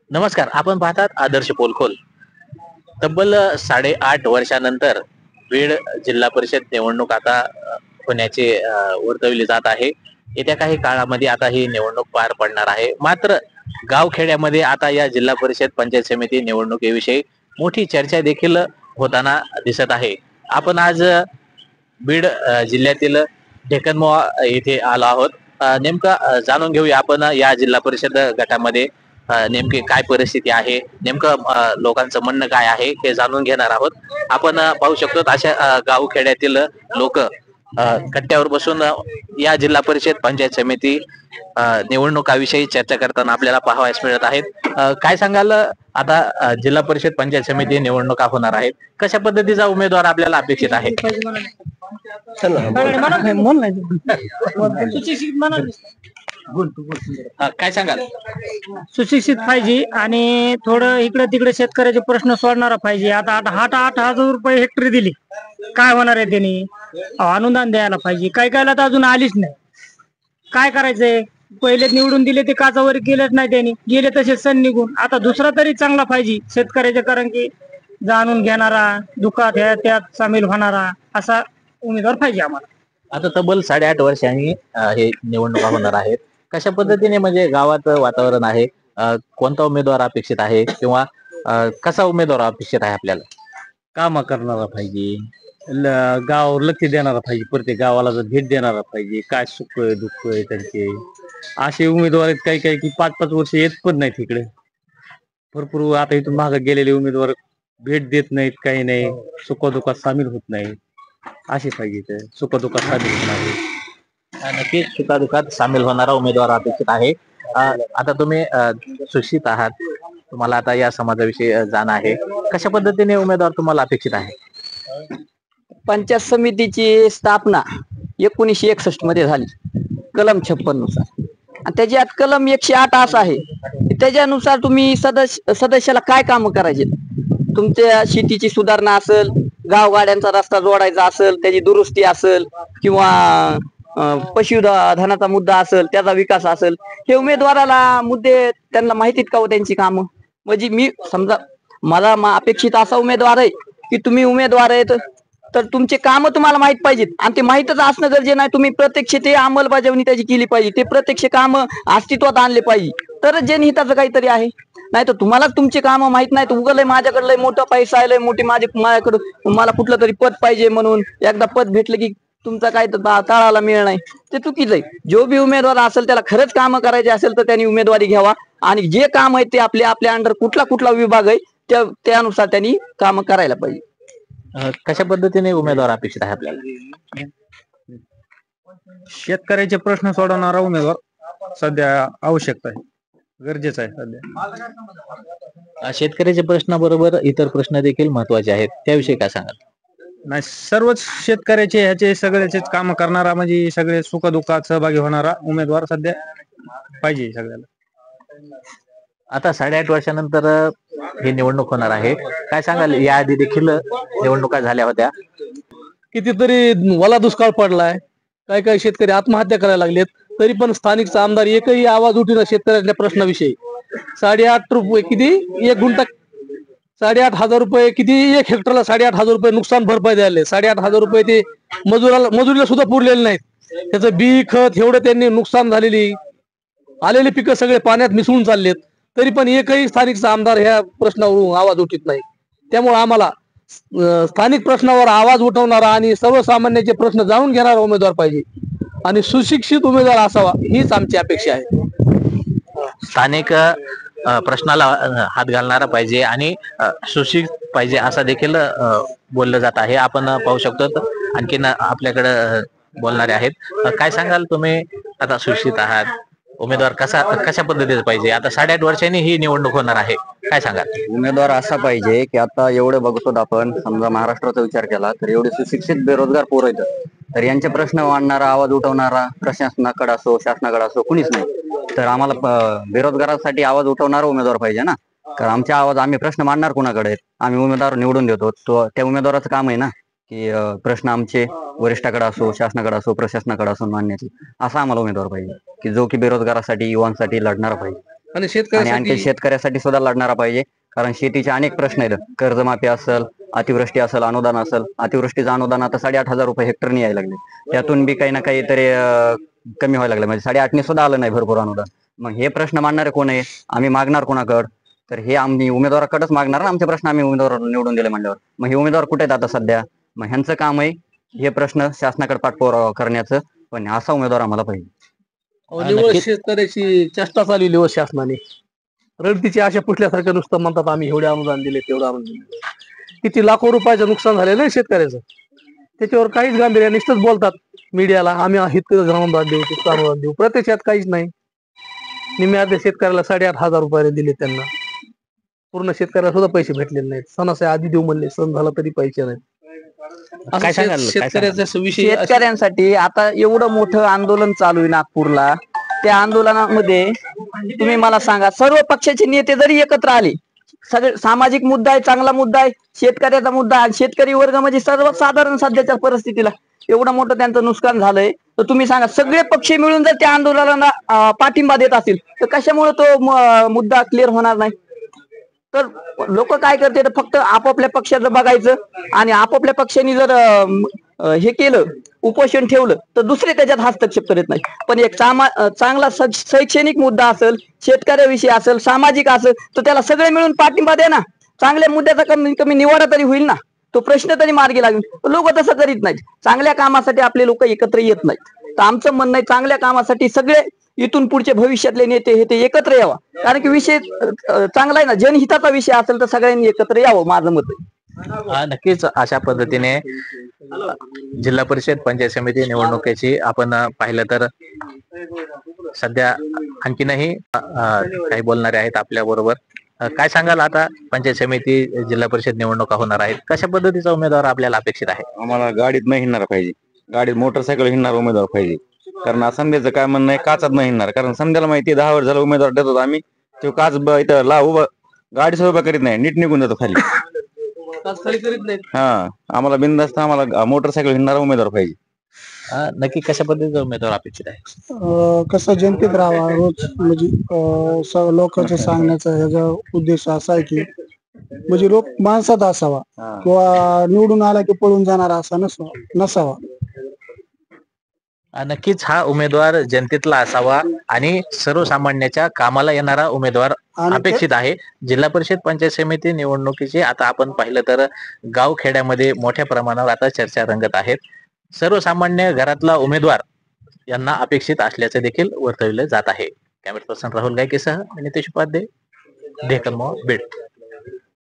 नमस्कार. आपण पाहतात आदर्श पोलखोल. तब्बल 8.5 वर्षानंतर बीड जिल्हा परिषद निवडणूक आता होण्याचे वर्तवली जात आहे. येत्या काही काळामध्ये आता ही निवडणूक पार पडणार आहे. मात्र गावखेड्यामध्ये आता या जिल्हा परिषद पंचायत समिती निवडणुकीविषयी मोठी चर्चा देखील होताना दिसत आहे. आपण आज बीड जिल्ह्यातील ढेकनमोहा येथे आलो आहोत. नेमकं जाणून घेऊया आपण या जिल्हा परिषद गटामध्ये नेमकी काय परिस्थिती आहे, नेमकं लोकांचं म्हणणं काय आहे हे जाणून घेणार आहोत. आपण पाहू शकतो अशा गावखेड्यातील लोक कट्ट्यावर बसून या जिल्हा परिषद पंचायत समिती निवडणुकाविषयी चर्चा करताना आपल्याला पाहावयास मिळत आहेत. काय सांगाल, आता जिल्हा परिषद पंचायत समिती निवडणुका होणार आहेत, कशा पद्धतीचा उमेदवार आपल्याला अपेक्षित आहे? काय सांगाल? सुशिक्षित पाहिजे आणि थोडं इकडे तिकडे शेतकऱ्याचे प्रश्न सोडणारा पाहिजे. आता 8,000 रुपये हेक्टरी दिली, काय होणार आहे त्यांनी? अनुदान द्यायला पाहिजे. काही कायला तर अजून आलीच नाही. काय करायचंय? पहिले निवडून दिले ते काचावर केलेच नाही त्यांनी, गेले तसे सण निघून. आता दुसरा तरी चांगला पाहिजे शेतकऱ्याच्या, कारण की जाणून घेणारा, दुःखात त्यात सामील होणारा असा उमेदवार पाहिजे आम्हाला. आता तब्बल 8.5 वर्षांनी हे निवडणुका होणार आहेत. कशा पद्धतीने म्हणजे गावात वातावरण आहे, कोणता उमेदवार अपेक्षित आहे किंवा कसा उमेदवार अपेक्षित आहे आपल्याला? काम करणारा पाहिजे, गावावर लक्ष देणारा पाहिजे, प्रत्येक गावाला जर भेट देणारा पाहिजे. काय सुख आहे दुःख आहे त्यांचे, असे उमेदवार आहेत काही काही की 5-5 वर्ष येत पण नाहीत इकडे. भरपूर आता इथून मागे गेलेले उमेदवार भेट देत नाहीत, काही नाही, सुखदुःखात सामील होत नाहीत. असे पाहिजे, सुखदुःखात सामील होणारे. नक्कीच सुखादुखात सामील होणारा उमेदवार अपेक्षित आहे. आता तुम्ही सुशिक्षित आहात, तुम्हाला आता या समाजाविषयी जाण आहे. कशा पद्धतीने उमेदवार तुम्हाला अपेक्षित आहे? पंचायत समितीची स्थापना 1961 मध्ये झाली, कलम 56 नुसार. आणि त्याच्यात कलम 108 असा आहे की त्याच्यानुसार तुम्ही सदस्याला काय काम करायचे, तुमच्या शेतीची सुधारणा असेल, गावगाड्यांचा रस्ता जोडायचा असेल, त्याची दुरुस्ती असेल, किंवा पशुधनाचा मुद्दा असेल, त्याचा विकास असेल, हे उमेदवाराला मुद्दे त्यांना माहितीत का हो त्यांची कामं? म्हणजे मी समजा मला अपेक्षित असा उमेदवार आहे की तुम्ही उमेदवार आहेत तर तुमचे काम तुम्हाला माहित पाहिजेत, आणि ते माहितच असणं गरजेचं नाही. तुम्ही प्रत्यक्ष ते अंमलबजावणी त्याची केली पाहिजे, ते प्रत्यक्ष काम अस्तित्वात आणले पाहिजे, तर जनहिताचं काहीतरी आहे. नाही तर तुम्हाला तुमचे काम माहित नाही, तर उगलय माझ्याकडे मोठा पैसा आहे, मोठी माझ्याकडे मला कुठलं तरी पद पाहिजे म्हणून एकदा पद भेटलं की तुमचा काय तळाला मिळ नाही, ते चुकीचं आहे. जो बी उमेदवार असेल त्याला खरंच काम करायचे असेल तर त्यांनी उमेदवारी घ्यावा, आणि जे काम आहे ते आपल्या अंडर कुठला विभाग आहे त्यानुसार त्यांनी काम करायला पाहिजे. कशा पद्धतीने उमेदवार अपेक्षित आहे आपल्याला? शेतकऱ्याचे प्रश्न सोडवणारा उमेदवार सध्या आवश्यकता आहे, गरजेचं आहे सध्या. शेतकऱ्याच्या प्रश्नाबरोबर इतर प्रश्न देखील महत्वाचे आहेत, त्याविषयी काय सांगाल? नाही, सर्वच शेतकऱ्याचे ह्याचे सगळ्याचेच काम करणारा, म्हणजे सगळे सुखदुःखात सहभागी होणारा उमेदवार सध्या पाहिजे सगळ्याला. आता 8.5 वर्षानंतर ही निवडणूक होणार आहे. काय सांगाल, याआधी देखील निवडणुका झाल्या होत्या, कितीतरी वला दुष्काळ पडलाय, काही काही शेतकरी आत्महत्या करायला लागलेत, तरी पण स्थानिकचा आमदार एकही आवाज उठीना शेतकऱ्यांच्या प्रश्नाविषयी. 8.5 रुपये किती एक गुंठा, 8.5 रुपये किती एक हेक्टरला, 8.5 रुपये नुकसान भरपाई द्यायला. 8.5 रुपये ते मजुरीला सुद्धा पुरलेले नाहीत. त्याचं बी खत एवढं त्यांनी नुकसान झालेली, आलेली पिकं सगळे पाण्यात मिसळून चाललेत, तरी पण एकही स्थानिकचा आमदार ह्या प्रश्नावरून आवाज उठीत नाही. त्यामुळे आम्हाला स्थानिक प्रश्नावर आवाज उठवणारा आणि सर्वसामान्यांचे प्रश्न जाणून घेणारा उमेदवार पाहिजे, आणि सुशिक्षित उमेदवार असावा, हीच आमची अपेक्षा आहे. स्थानिक प्रश्नाला हात घालणारा पाहिजे आणि सुशिक्षित पाहिजे असं देखील बोललं जात आहे. आपण पाहू शकतो आणखीन आपल्याकडे बोलणारे आहेत. काय सांगाल तुम्ही, आता सुशिक्षित आहात, उमेदवार कशा पद्धतीचा पाहिजे? आता 8.5 वर्षांनी ही निवडणूक होणार आहे, काय सांगाल? उमेदवार असा पाहिजे की आता एवढे बघतो आपण, समजा महाराष्ट्राचा विचार केला तर एवढे सुशिक्षित बेरोजगार पोरं आहेत, तर यांचे प्रश्न मांडणारा, आवाज उठवणारा प्रशासनाकडे असो शासनाकडे असो कुणीच नाही. तर आम्हाला बेरोजगारासाठी आवाज उठवणारा उमेदवार पाहिजे ना, कारण आम्ही प्रश्न मांडणार कुणाकडे आहेत? आम्ही उमेदवार निवडून देतो, तो त्या उमेदवाराचं काम आहे ना की प्रश्न आमचे वरिष्ठाकडे असो, शासनाकडे असो, प्रशासनाकडे असो मांडण्याची. असा आम्हाला उमेदवार पाहिजे की जो की बेरोजगारासाठी, युवांसाठी लढणारा पाहिजे. आणि आणि शेतकऱ्यासाठी आणखी शेतकऱ्यासाठी सुद्धा लढणारा पाहिजे. कारण शेतीचे अनेक प्रश्न आहेत. कर्जमाफी असेल, अतिवृष्टी असेल, अनुदान असेल. अतिवृष्टीचं अनुदान आता 8,500 रुपये हेक्टरनी यायला लागले. त्यातून बी काही ना काहीतरी कमी व्हायला लागले. म्हणजे 8,500 सुद्धा आलं नाही भरपूर अनुदान. मग हे प्रश्न मांडणारे कोण आहे? आम्ही मागणार कोणाकडे? तर हे आम्ही उमेदवाराकडेच मागणार ना. आमचे प्रश्न आम्ही उमेदवार निवडून दिले म्हणल्यावर मग हे उमेदवार कुठे आहेत आता सध्या? मग ह्यांचं काम आहे हे प्रश्न शासनाकडे पाठपुरावा करण्याचं. पण असा उमेदवार आम्हाला पाहिजे. निवड शेतकऱ्याची चेष्टा चालवली व शासनाने. रडतीची आशा पुसल्यासारखं नुसतं म्हणतात आम्ही एवढे अनुदान दिले, तेवढं अनुदान दिले. किती लाखो रुपयाचं नुकसान झालेलं आहे शेतकऱ्याचं. त्याच्यावर काहीच गांभीर्य नुसतंच बोलतात मीडियाला, आम्ही इतकं अनुदान देऊ, तितकं अनुदान देऊ. प्रत्यक्षात काहीच नाही. निम्म्या शेतकऱ्याला 8,500 रुपये दिले त्यांना. पूर्ण शेतकऱ्याला सुद्धा पैसे भेटलेले नाहीत. सणाच्या आधी देऊ म्हणले, सण झाला तरी पैसे नाहीत. काय सांगाल? शेतकऱ्याचा विषय शेतकऱ्यांसाठी आता एवढं मोठं आंदोलन चालू आहे नागपूरला. त्या आंदोलनामध्ये तुम्ही मला सांगा, सर्व पक्षाचे नेते जरी एकत्र आले, सगळे सामाजिक मुद्दा आहे, चांगला मुद्दा आहे, शेतकऱ्याचा मुद्दा आहे. शेतकरी वर्ग म्हणजे सर्वसाधारण सध्याच्या परिस्थितीला एवढं मोठं त्यांचं नुकसान झालंय. तर तुम्ही सांगा, सगळे पक्ष मिळून जर त्या आंदोलनाला पाठिंबा देत असतील तर कशामुळे तो मुद्दा क्लिअर होणार नाही? तर लोक काय करते, फक्त आपापल्या पक्षाचं बघायचं आणि आपापल्या पक्षाने जर हे केलं, उपोषण ठेवलं, तर दुसरे त्याच्यात हस्तक्षेप करत नाही. पण एक चांगला शैक्षणिक मुद्दा असेल, शेतकऱ्याविषयी असेल, सामाजिक असेल, तर त्याला सगळे मिळून पाठिंबा द्या ना. चांगल्या मुद्द्याचा कमीत कमी निवाडा तरी होईल ना, तो प्रश्न तरी मार्गी लागेल. लोक तसं करीत नाहीत. चांगल्या कामासाठी आपले लोक एकत्र येत नाहीत. तर आमचं म्हणणं आहे, चांगल्या कामासाठी सगळे इथून पुढचे भविष्यातले नेते हे ते एकत्र यावा. कारण की विषय चांगला आहे ना, जनहिताचा विषय असेल तर सगळ्यांनी एकत्र यावं, माझं मत आहे. नक्कीच अशा पद्धतीने जिल्हा परिषद पंचायत समिती निवडणुकीची आपण पाहिलं तर सध्या आणखीनही काही बोलणारे आहेत आपल्या बरोबर. काय सांगाल, आता पंचायत समिती जिल्हा परिषद निवडणुका होणार आहेत, कशा पद्धतीचा उमेदवार आपल्याला अपेक्षित आहे? आम्हाला गाडीत नाही हिंडणार पाहिजे, गाडीत मोटरसायकल हिंडणार उमेदवार पाहिजे. कारण समजायचं काय म्हणणं आहे, काचात नाही हिंडणार. कारण समजायला माहिती 10 वर्ष झालं उमेदवार देतो आम्ही, तो काच इथं उभं गाडी उभा करीत नाही, नीट निघून जातो खाली. करीत नाही. हा, आम्हाला बिनधास्त आम्हाला मोटरसायकल हिंडणारा उमेदवार पाहिजे. नक्की कशा पद्धतीचा उमेदवार अपेक्षित आहे? कसं जनतेत राहावा रोज, म्हणजे लोकांचं सांगण्याचा ह्याचा उद्देश असा आहे की म्हणजे लोक माणसात असावा, किंवा निवडून आला की पळून जाणारा असा नसावा. नक्कीच हा उमेदवार जनतेतला असावा आणि सर्वसामान्याच्या कामाला येणारा उमेदवार अपेक्षित आहे. जिल्हा परिषद पंचायत समिती निवडणुकीची आता आपण पाहिलं तर गावखेड्यामध्ये मोठ्या प्रमाणावर आता चर्चा रंगत आहेत. सर्वसामान्य घरातला उमेदवार यांना अपेक्षित असल्याचे देखील वर्तवले जात आहे. कॅमेरा पर्सन राहुल गायकेसह नितेश उपाध्ये, डेक्कन मॉल, बीड.